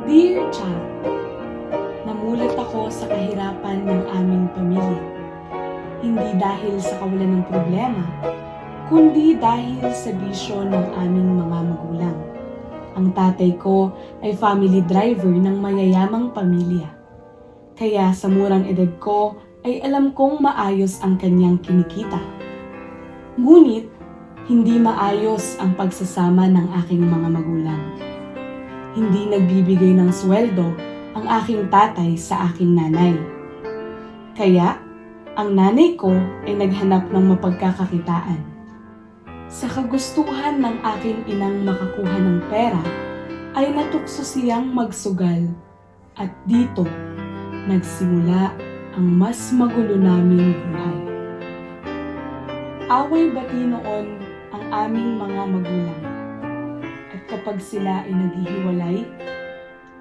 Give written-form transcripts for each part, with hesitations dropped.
Dear Child, namulat ako sa kahirapan ng aming pamilya. Hindi dahil sa kawalan ng problema, kundi dahil sa bisyo ng aming mga magulang. Ang tatay ko ay family driver ng mayayamang pamilya. Kaya sa murang edad ko ay alam kong maayos ang kanyang kinikita. Ngunit, hindi maayos ang pagsasama ng aking mga magulang. Hindi nagbibigay ng sweldo ang aking tatay sa aking nanay. Kaya, ang nanay ko ay naghanap ng mapagkakakitaan. Sa kagustuhan ng aking inang makakuha ng pera, ay natukso siyang magsugal at dito nagsimula ang mas magulo naming buhay. Away-bati noon ang aming mga magulang. At kapag sila ay naghihiwalay,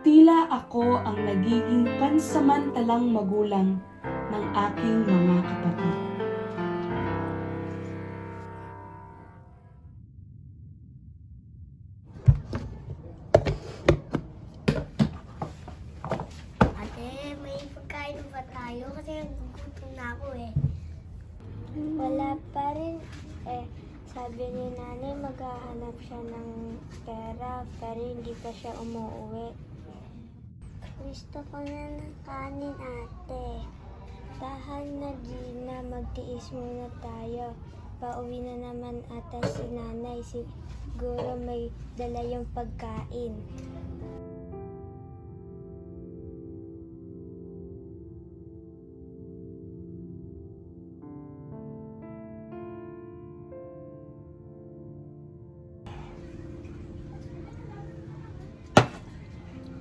tila ako ang nagiging pansamantalang magulang ng aking mga kapatid. Ate, may pagkain ba tayo? Kasi nagugutom na ako eh. Wala pa rin eh. Sabi ni nanay maghahanap siya ng pera pero hindi pa siya umuwi. Gusto ko na ng kanin, ate. Tahan na, Gina. Magtiis muna tayo. Pauwi na naman ata si nanay. Siguro may dala yung pagkain.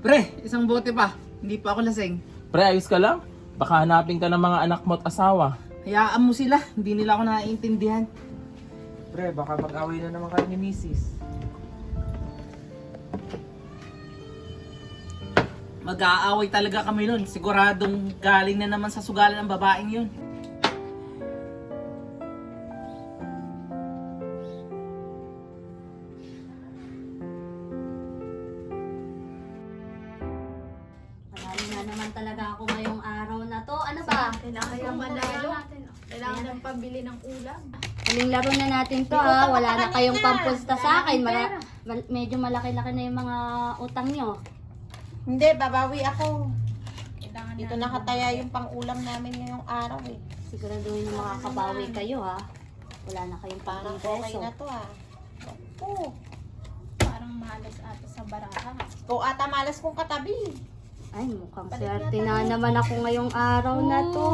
Pre, isang bote pa. Hindi pa ako lasing. Pre, ayos ka lang? Baka hanapin ka ng mga anak mo at asawa. Hayaan mo sila. Hindi nila ako naiintindihan. Pre, baka mag-away na naman kayo ni Mrs. Mag-aaway talaga kami nun. Siguradong galing na naman sa sugalan ng babaeng yun. Panalo na naman talaga ako ngayong araw na to. Ano ba? Kailangan manalo. Kailangan ng pambili ng ulam. Huling laro na natin to ha. Wala na kayong pampusta sa akin. Medyo malaki-laki na yung mga utang nyo. Hindi, babawi ako. Kailangan Dito nakataya yung pang-ulam namin ngayong araw eh. Siguraduhin na makakabawi kayo ha. Wala na kayong Parang pang okay peso. na to ah. Oo. parang malas ata sa baraha. Ikaw ata malas kong katabi. Ay, mukhang swerte na naman ako ngayong araw na to.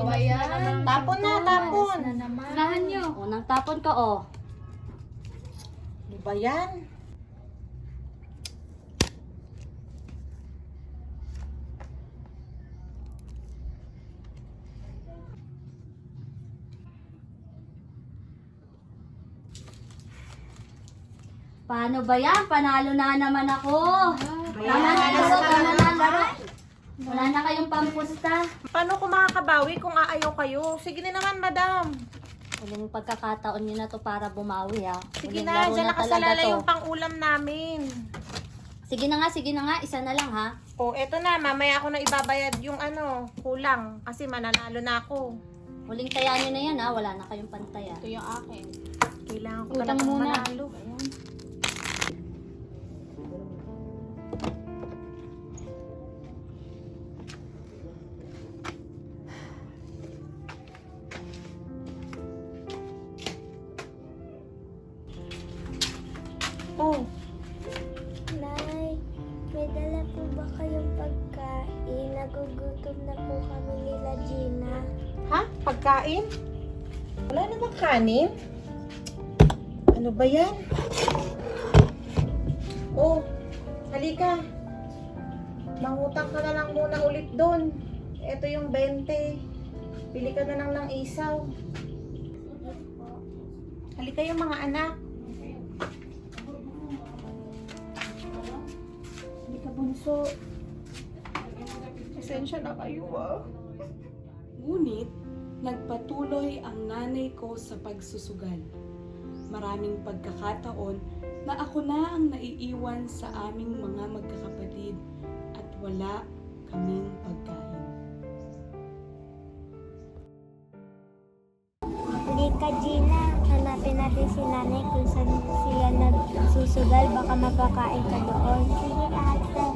Ayan. Tapon na, tapon. Na naman. Unahan nyo. Unang tapon ka oh. Di ba yan? Paano ba yan? Panalo na naman ako. Tama na laro, tama na laro. Wala na kayong pampusta. Paano ko makakabawi kung aayaw kayo? Sige na naman, madam. Huling pagkakataon nyo na to para bumawi ha. Sige Huling na, laro dyan na talaga nakasalala to. yung pang-ulam namin. Sige na nga, isa na lang ha. O, eto na, mamaya ako na ibabayad yung kulang. Kasi mananalo na ako. Huling taya nyo na yan ha, wala na kayong pantaya. Ito yung akin. Kailangan ko Utang talagang muna. manalo. Oh, Nay, may dala po ba kayong pagkain? Nagugutom na po kami nila, Gina. ha? Pagkain? Wala na bang kanin? Ano ba yan? Oh, halika. Mangutang ka na lang muna ulit doon. Ito yung 20. Bili ka na lang ng isaw. Halika yung mga anak. Halika bunso. Pasensya na kayo ah. Ngunit, nagpatuloy ang nanay ko sa pagsusugal. Maraming pagkakataon na ako na ang naiiwan sa aming mga magkakapatid at wala kaming pagkain. Halika, Gina. Hanapin natin si nanay kung saan siya nagsusugal. Baka mapakain ka doon. Sige, ate.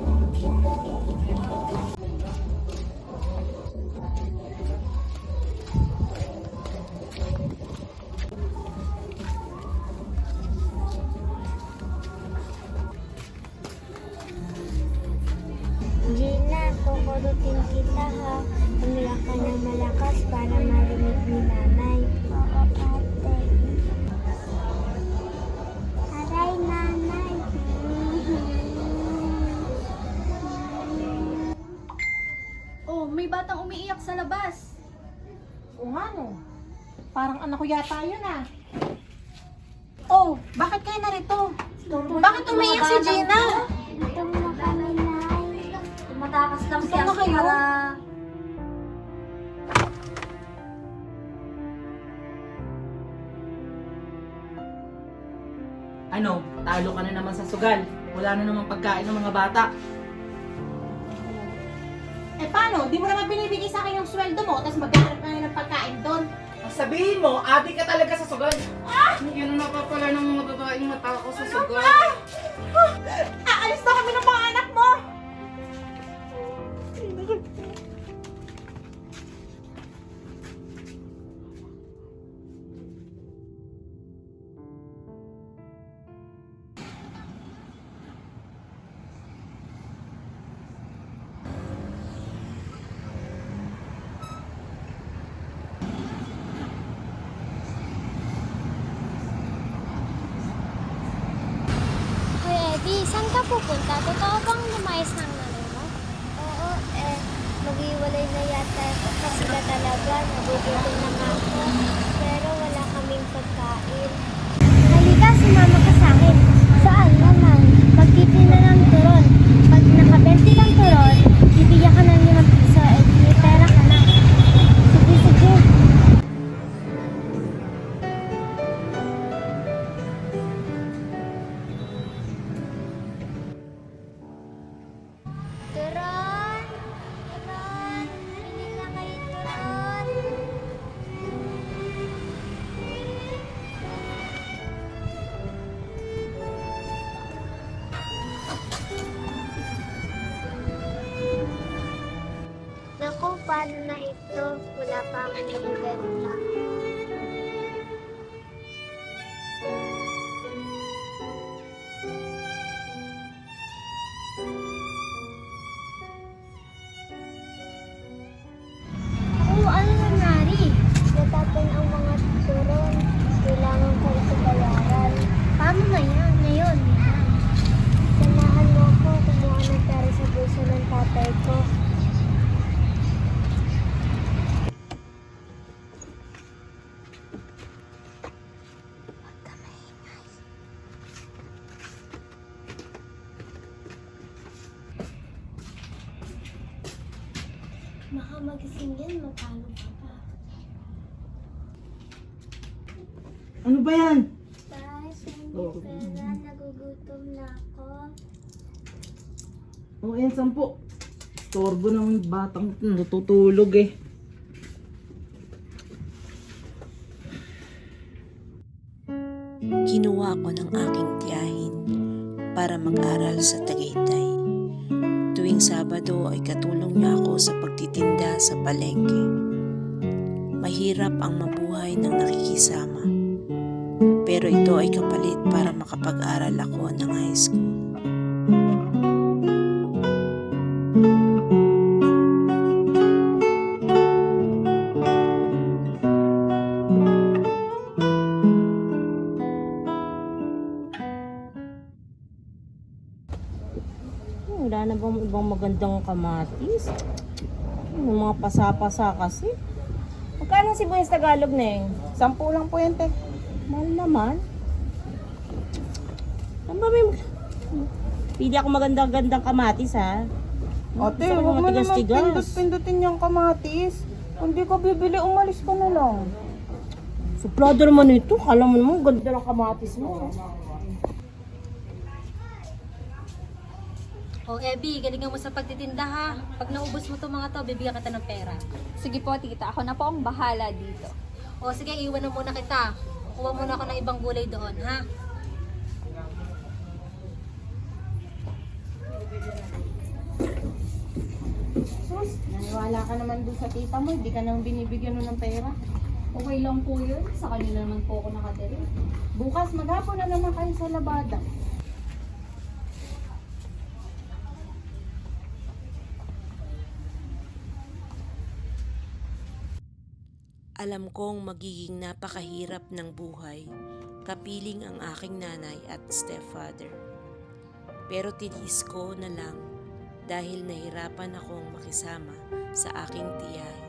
Gina, kukurutin kita ha. Umiyak ka ng malakas para marinig ni nanay. Oo, ate. Aray, nanay. Oh, may batang umiiyak sa labas. O nga no. Parang anak ko yata yun ah. Oh, bakit kayo narito? Bakit umiiyak si Gina? Ito mo kami, nay. Matakas lang siya Saan na kayo? para... Ano, talo ka na naman sa sugal. Wala na naman pagkain ng mga bata. Eh paano? Di mo naman binibigay sa akin yung sweldo mo, tapos magkakarap ka ng pagkain doon. Sabihin mo, adi ka talaga sa sugal. Yan ang napapala ng mga babaeng mata ko sa sugal. Aalis na kami ng mga anak mo! Kuya Eddie, saan ka pupunta? Totoo bang lumayas ng nanay mo? Oo, mag-iwalay na yata sila talaga. Nagugutom na nga ako. Pero wala kaming pagkain. Halika, sumama ka sa akin. Saan naman? Magtitinda ng turon. Pag nakabenti kang turon, bibigyan ka ng 5 piso at may pera ka na. Sige, sige. Turon! Turon! Bili na kayo turon! Naku, paano na ito? Wala pa akong nabibenta. Oo, ano nangyari? Natapon ang mga turon. Kailangan ko ito bayaran. Paano na yan? Ngayon, yan. Sanahan mo ako kumuha ng pera sa bulsa ng tatay ko. Baka magising yan, matalo ka pa. Ano ba yan? Tay, saan pera? Nagugutom na ako. O, yan, 10. Torbo naman yung batang natutulog eh. Kinuha ko ng aking tiyahin para mag-aral sa Tagaytay. Tuwing Sabado ay katulong niya ako sa pagtitinda sa palengke. Mahirap ang mabuhay ng nakikisama. Pero ito ay kapalit para makapag-aral ako ng high school. Wala na bang ibang magandang kamatis? Yung mga pasa-pasa kasi. Magkano sibuyas Tagalog, Neng? 10 lang po yan, te. Mahal naman. Ano ba may... Pili ako magandang-gandang kamatis, ha? Ate, Gusto ko huwag yung mo naman matigas-tigas. pindot-pindutin yung kamatis. Kung di ka bibili, umalis ka na lang. Suplado naman ito. Kala mo naman, ganda ng kamatis mo. Oh, Abby, galingan mo sa pagtitinda ha. Pag naubos mo itong mga to, bibigyan kita ng pera. Sige po, tita. Ako na po ang bahala dito. O sige, iwan na muna kita. Kuha muna ako ng ibang gulay doon, ha? Sus, naniwala ka naman doon sa tita mo. Hindi ka naman binibigyan nun ng pera. Okay lang po yun. Sa kanila naman po ako nakadali. Bukas maghapon na naman kayo sa labada. Alam kong magiging napakahirap ng buhay, kapiling ang aking nanay at stepfather. Pero tiniis ko na lang dahil nahirapan akong makisama sa aking tiyahin.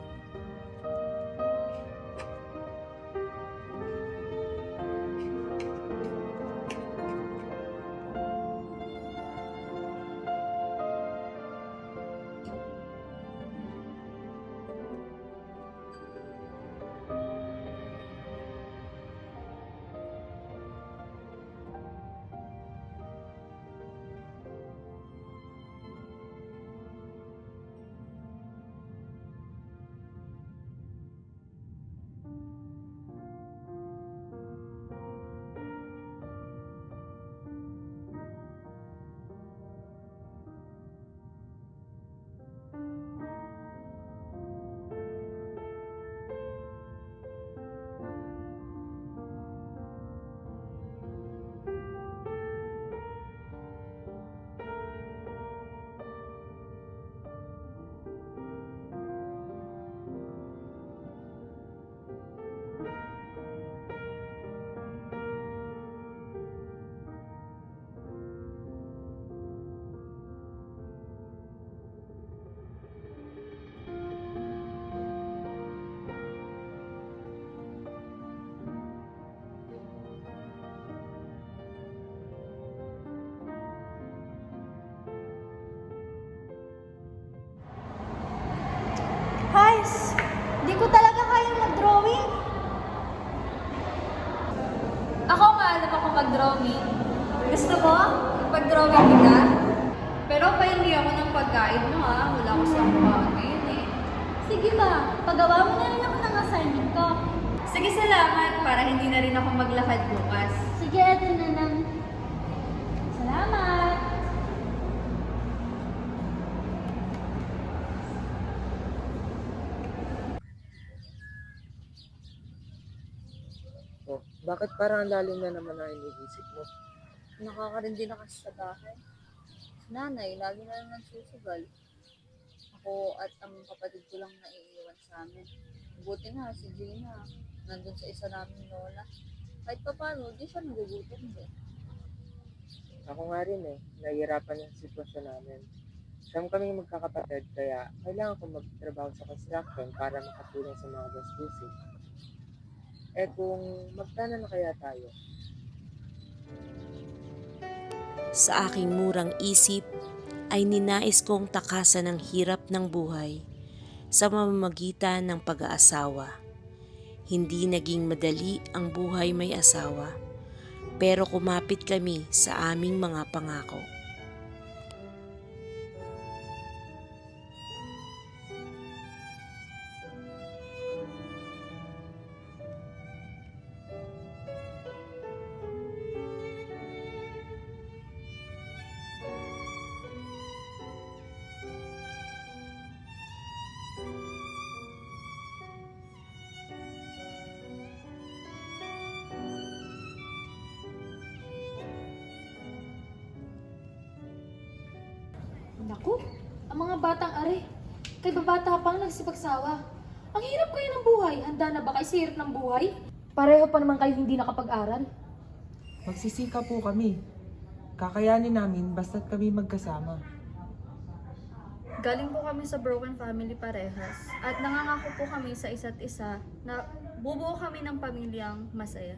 Guys, di ko talaga kayang mag-drawing. Ako nga alam ako mag-drawing. Gusto mo? Pag-drawing kita? Pero pahingi ako ng pagkain mo ha. Wala ko sa mukha ngayon eh. Sige ba, pagawa mo na rin ako ng assignment ko. Sige, salamat. Para hindi na rin ako maglakad bukas. Sige, eto na lang. Salamat! Oh, bakit parang ang lalim na naman ang iniisip mo? Nakakarindi na kasi sa bahay. Si nanay, lagi na lang nagsusugal. Ako at ang kapatid ko lang naiiwan sa amin. Buti na si Gina, nandun sa isa namin lola. Kahit pa paano, di siya nagugutom din. Ako nga rin nahihirapan yung sitwasyon namin. Siyam kaming magkakapatid, kaya kailangan kong magtrabaho sa construction para makatulong sa mga gastusin. Kung magtana na kaya tayo? Sa aking murang isip ay ninais kong takasan ang hirap ng buhay sa mamamagitan ng pag-aasawa. Hindi naging madali ang buhay may asawa, pero kumapit kami sa aming mga pangako. Naku, ang mga batang are. Kay babata pang nagsipagsawa. Ang hirap kayo ng buhay. Handa na ba kayo sa hirap ng buhay? Pareho pa naman kayo hindi nakapag-aral. Magsisika po kami. Kakayanin namin basta't kami magkasama. Galing po kami sa broken family parehas. At nangangako po kami sa isa't isa na bubuo kami ng pamilyang masaya.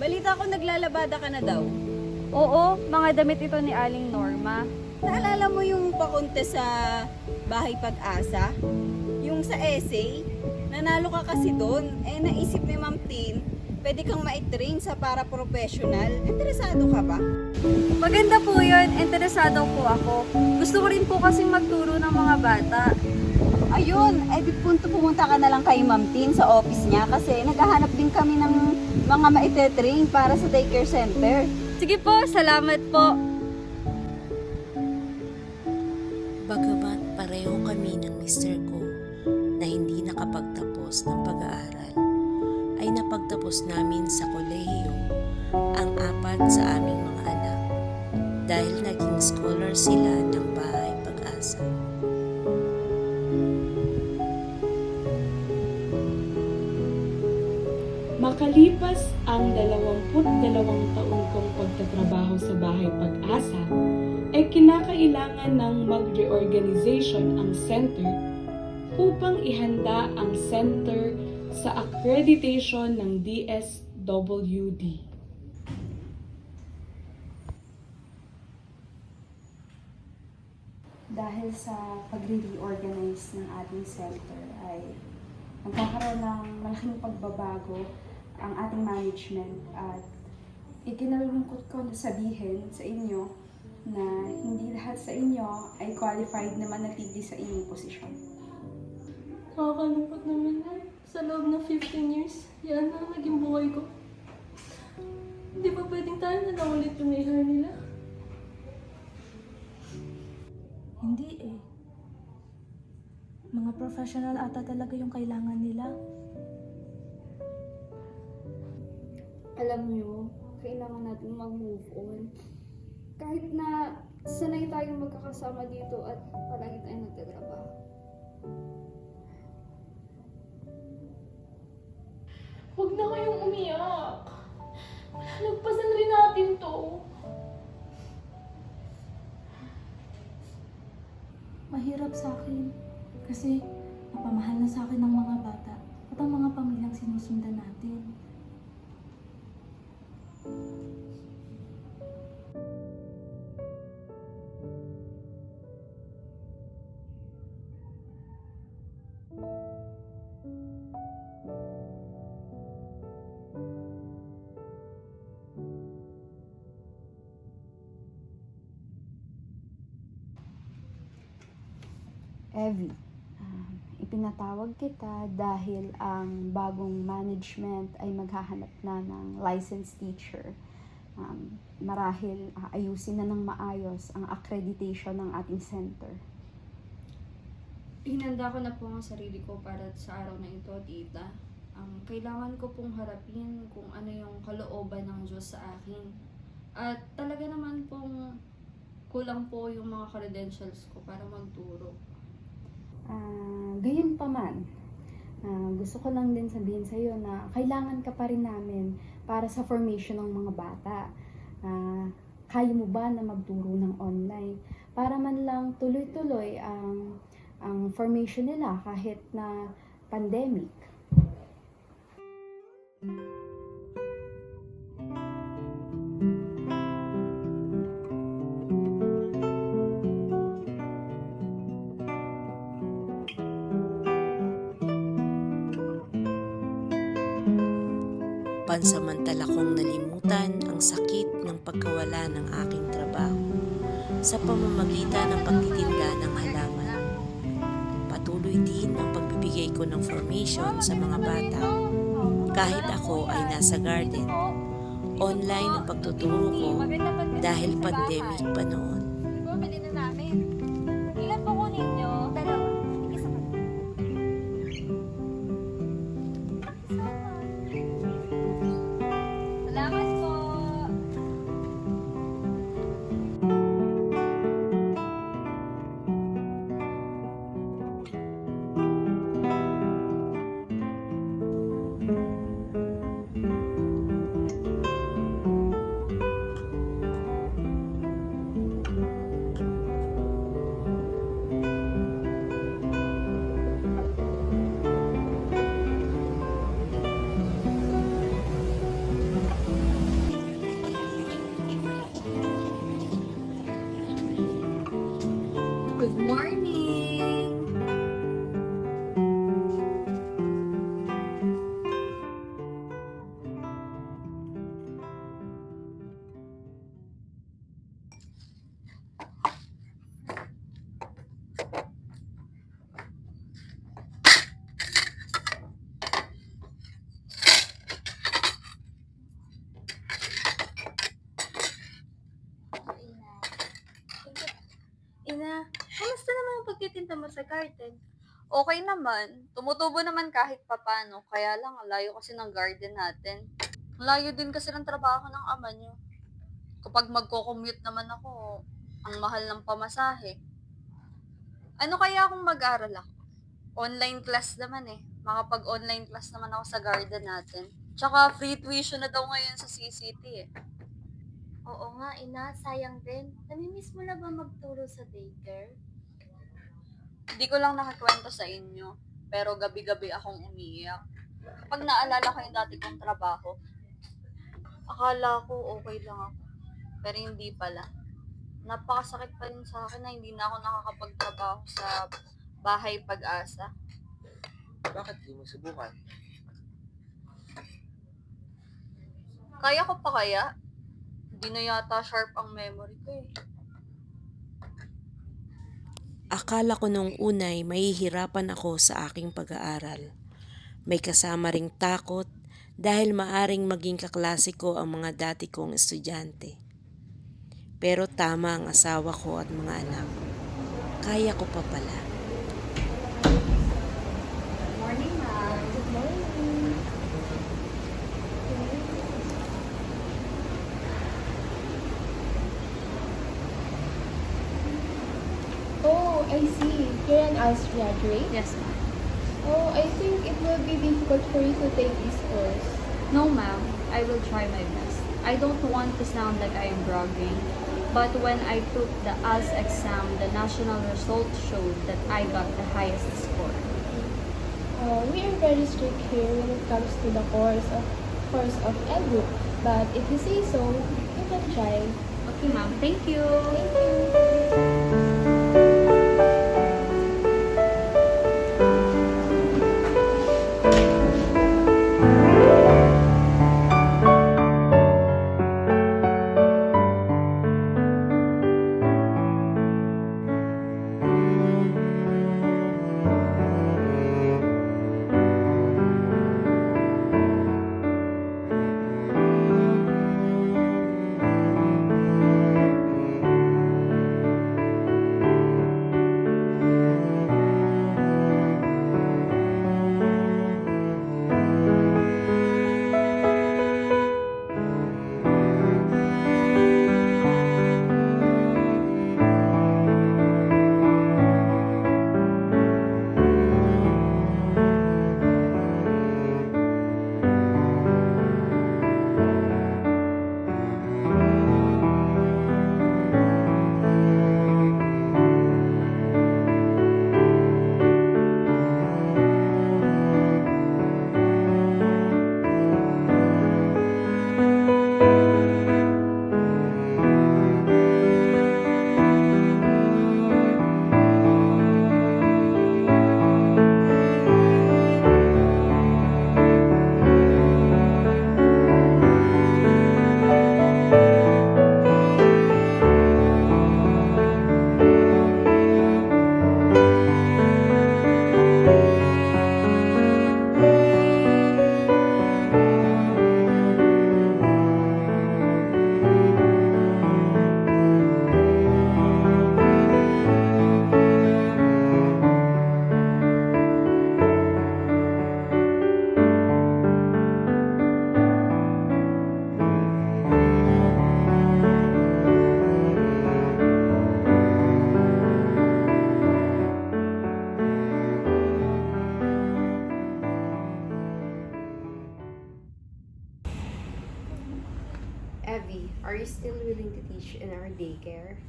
Balita ko naglalabada ka na daw. Oo, mga damit ito ni Aling Norma. Naalala mo yung pakonte sa Bahay Pag-asa? Yung sa essay? Nanalo ka kasi doon. Naisip ni Ma'am Tin, pwede kang ma-train sa para-professional. Interesado ka ba? Maganda po yun, interesado po ako. Gusto ko rin po kasing magturo ng mga bata. Ayun, pumunta ka na lang kay Ma'am Tin sa office niya kasi naghahanap din kami ng mga ma-train para sa daycare center. Sige po, salamat po. Bagamat pareho kami ng mister ko na hindi nakapagtapos ng pag-aaral, ay napagtapos namin sa kolehiyo ang 4 sa aming mga anak dahil naging scholar sila ng Bahay Pag-asa. Makalipas ang 22 taon kong pagtatrabaho sa Bahay Pag-asa, ay kinakailangan ng mag-reorganization ang center upang ihanda ang center sa accreditation ng DSWD. Dahil sa pagre-reorganize ng ating center ay magkakaroon ng malaking pagbabago ang ating management at ikinalulungkot ko na sabihin sa inyo na hindi lahat sa inyo ay qualified na manatili sa inyong posisyon. Nakakalungkot naman na. Sa loob ng 15 years, yan na ang naging buhay ko. Hindi ba pwedeng tayo na lang ulit yung iha nila? Hindi eh. Mga professional ata talaga yung kailangan nila. Alam nyo, kailangan natin mag-move on. Kahit na sanay tayong magkakasama dito at palagi tayong nagtatrabaho. Huwag na kayong umiyak. Lagpasan rin natin to. Mahirap sa akin. Kasi napamahal na sa akin ng mga bata at ang mga pamilyang sinusundan natin. Evie, ipinatawag kita dahil ang bagong management ay maghahanap na ng licensed teacher. Marahil ayusin na ng maayos ang accreditation ng ating center. Hinanda ko na po ang sarili ko para sa araw na ito, tita. Kailangan ko pong harapin kung ano yung kalooban ng Diyos sa akin. At talaga naman pong kulang po yung mga credentials ko para magturo. Gayunpaman, gusto ko lang din sabihin sa iyo na kailangan ka pa rin namin para sa formation ng mga bata. Kaya mo ba na magturo ng online? Para man lang tuloy-tuloy ang formation nila kahit na pandemic. Pansamantala kong nalimutan ang sakit ng pagkawala ng aking trabaho sa pamamagitan ng pagtitinda ng halaman. Patuloy din ang pagbibigay ko ng formation sa mga bata. Kahit ako ay nasa garden, online ang pagtuturo ko dahil pandemic pa noon. Bumili na namin. Ilan po kunin nyo? 2. Isa pa. Salamat po. mo sa garden? Okay naman. Tumutubo naman kahit papano. Kaya lang, ang layo kasi ng garden natin. Ang layo din kasi ng trabaho ng ama niyo. Kapag magko-commute naman ako, ang mahal ng pamasahe. Ano kaya kung mag-aral ako? Online class naman eh. Makapag-online class naman ako sa garden natin. Tsaka free tuition na daw ngayon sa CCT eh. Oo nga, ina, sayang din. Namimiss mo na ba magturo sa daycare? Hindi ko lang nakakwento sa inyo, pero gabi-gabi akong umiiyak. Kapag naalala ko yung dati kong trabaho, akala ko okay lang ako. Pero hindi pala. Napakasakit pa rin sa akin na hindi na ako nakakapagtrabaho sa bahay Pag-asa. Bakit di mo subukan? Kaya ko pa kaya? Hindi na yata sharp ang memory ko eh. Akala ko nung unay mahihirapan ako sa aking pag-aaral. May kasama ring takot dahil maaring maging kaklase ko ang mga dati kong estudyante. Pero tama ang asawa ko at mga anak. Kaya ko pa pala. Morning, ma'am. Good morning. Oh, I see. You're an ALS graduate? Yes, ma'am. Oh, I think it will be difficult for you to take this course. No, ma'am. I will try my best. I don't want to sound like I am bragging, but when I took the ALS exam, the national results showed that I got the highest score. We are very strict here when it comes to the course of EDU. But if you say so, you can try. Okay, ma'am. Thank you. Thank you. Evie, are you still willing to teach in our daycare?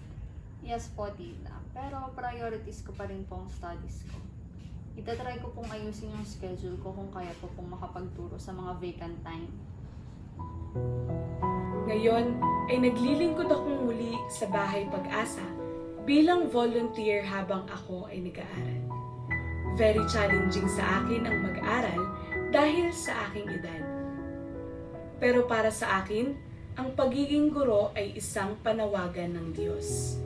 Yes po, tita. Pero priorities ko pa rin po ang studies ko. Itatry ko pong ayusin yung schedule ko kung kaya po pong makapagturo sa mga vacant time. Ngayon ay naglilingkod akong muli sa Bahay Pag-asa bilang volunteer habang ako ay nag-aaral. Very challenging sa akin ang mag-aral dahil sa aking edad. Pero para sa akin, ang pagiging guro ay isang panawagan ng Diyos.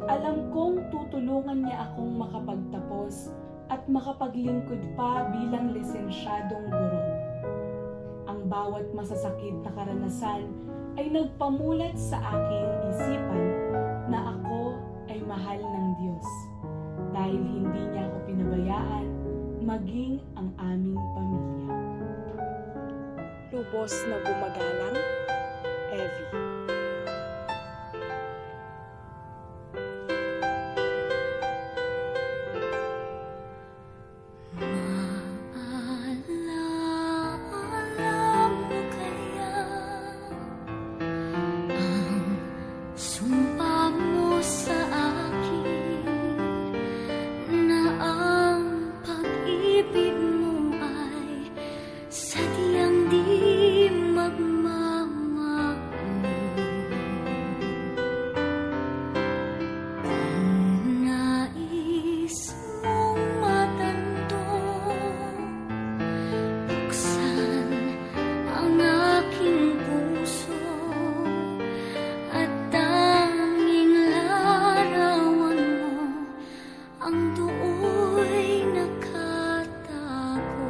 Alam kong tutulungan niya akong makapagtapos at makapaglingkod pa bilang lisensyadong guro. Ang bawat masasakit na karanasan ay nagpamulat sa aking isipan na ako ay mahal ng Diyos. dahil hindi niya ako pinabayaan maging ang aming pamilya. Lubos na gumagalang, Evie. Alam mo kaya ang sumpa mo sa akin na ang pag-ibig mo ay sadyang di magmamahal. Kung nais mong matanto, buksan ang aking puso at tanging larawan mo ang do'y nakatago.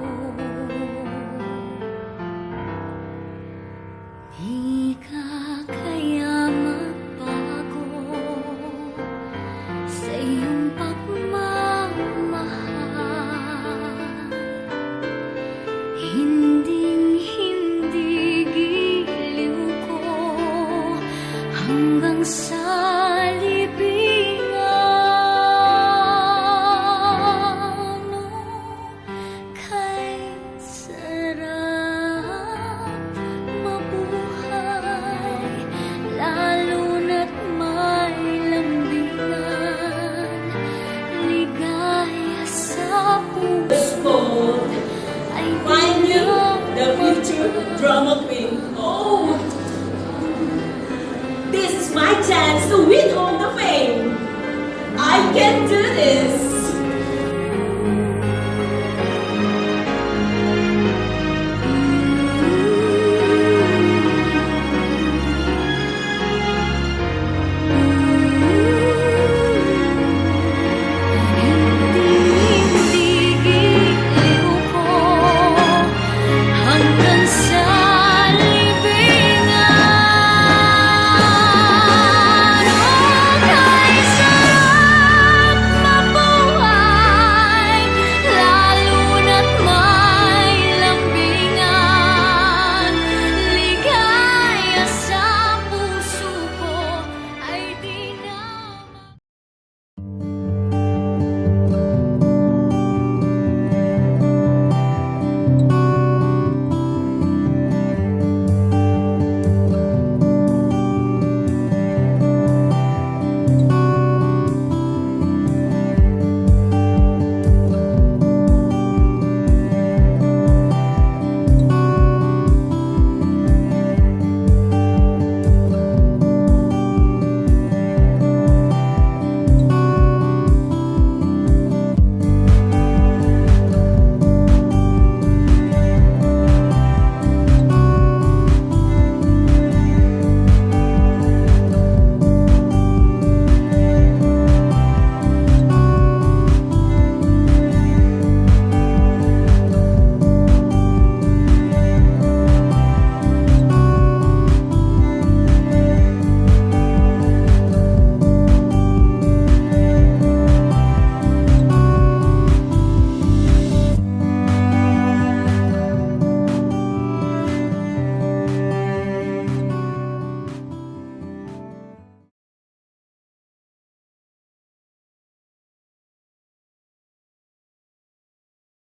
Di ka kaya magbago sa iyong pagmamahal. Hinding-hindi giliw ko hanggang sa libingan. Kay sarap mabuhay, lalo na't may lambingan. Ligaya sa puso ay Find you, the future drama queen. Oh! This is my chance to win home the fame. I can do this.